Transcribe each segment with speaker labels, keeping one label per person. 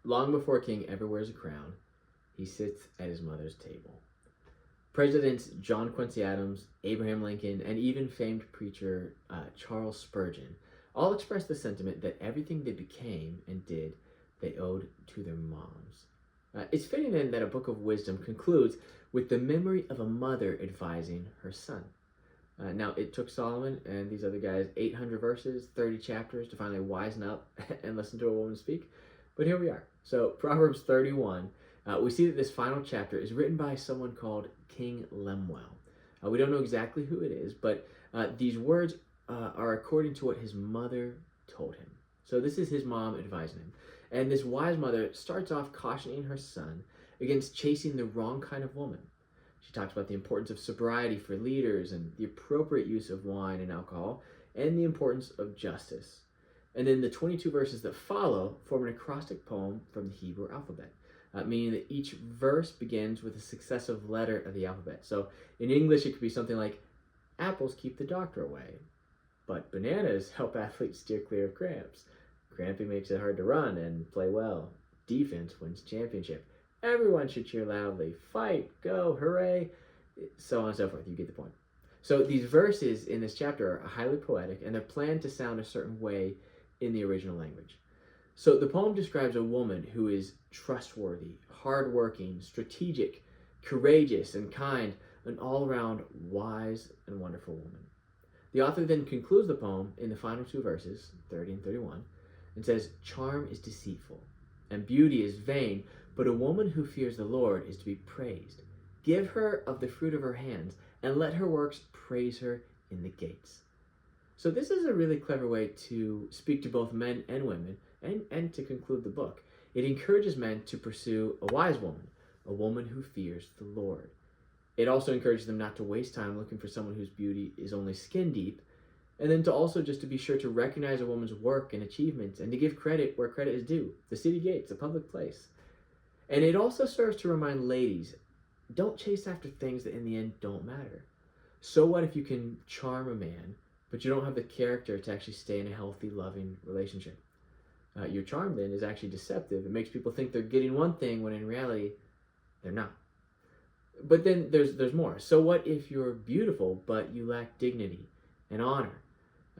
Speaker 1: Long before a king ever wears a crown, he sits at his mother's table. Presidents John Quincy Adams, Abraham Lincoln, and even famed preacher Charles Spurgeon all expressed the sentiment that everything they became and did, they owed to their moms. It's fitting then that a book of wisdom concludes with the memory of a mother advising her son. Now, it took Solomon and these other guys 800 verses, 30 chapters to finally wisen up and listen to a woman speak. But here we are. So, Proverbs 31, we see that this final chapter is written by someone called King Lemuel. We don't know exactly who it is, but these words are according to what his mother told him. So, this is his mom advising him. And this wise mother starts off cautioning her son against chasing the wrong kind of woman. She talks about the importance of sobriety for leaders and the appropriate use of wine and alcohol and the importance of justice. And then the 22 verses that follow form an acrostic poem from the Hebrew alphabet, meaning that each verse begins with a successive letter of the alphabet. So in English, it could be something like, apples keep the doctor away, but bananas help athletes steer clear of cramps. Cramping makes it hard to run and play well. Defense wins championship. Everyone should cheer loudly. Fight, go, hooray, so on and so forth. You get the point. So these verses in this chapter are highly poetic, and they're planned to sound a certain way in the original language. So the poem describes a woman who is trustworthy, hardworking, strategic, courageous, and kind, an all-around wise and wonderful woman. The author then concludes the poem in the final two verses, 30 and 31, and says, charm is deceitful, and beauty is vain, but a woman who fears the Lord is to be praised. Give her of the fruit of her hands, and let her works praise her in the gates. So this is a really clever way to speak to both men and women, and to conclude the book. It encourages men to pursue a wise woman, a woman who fears the Lord. It also encourages them not to waste time looking for someone whose beauty is only skin deep, and then to also just to be sure to recognize a woman's work and achievements and to give credit where credit is due, the city gates, a public place. And it also serves to remind ladies, don't chase after things that in the end don't matter. So what if you can charm a man, but you don't have the character to actually stay in a healthy, loving relationship? Your charm then is actually deceptive. It makes people think they're getting one thing when in reality, they're not. But then there's more. So what if you're beautiful, but you lack dignity and honor?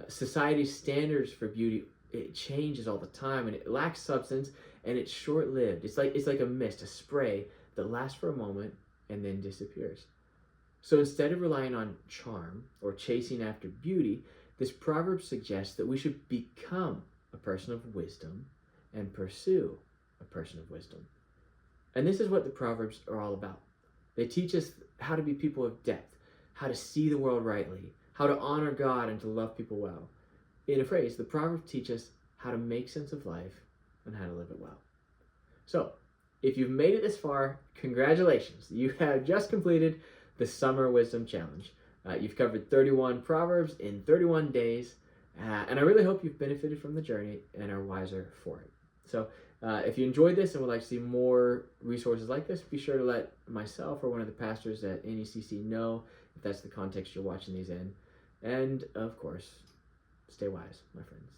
Speaker 1: Society's standards for beauty, it changes all the time, and it lacks substance, and it's short-lived. It's like a mist, a spray that lasts for a moment and then disappears. So instead of relying on charm or chasing after beauty, this proverb suggests that we should become a person of wisdom and pursue a person of wisdom. And this is what the Proverbs are all about. They teach us how to be people of depth, how to see the world rightly, how to honor God and to love people well. In a phrase, the Proverbs teach us how to make sense of life and how to live it well. So, if you've made it this far, congratulations. You have just completed the Summer Wisdom Challenge. You've covered 31 Proverbs in 31 days, and I really hope you've benefited from the journey and are wiser for it. So, if you enjoyed this and would like to see more resources like this, be sure to let myself or one of the pastors at NECC know if that's the context you're watching these in. And, of course, stay wise, my friends.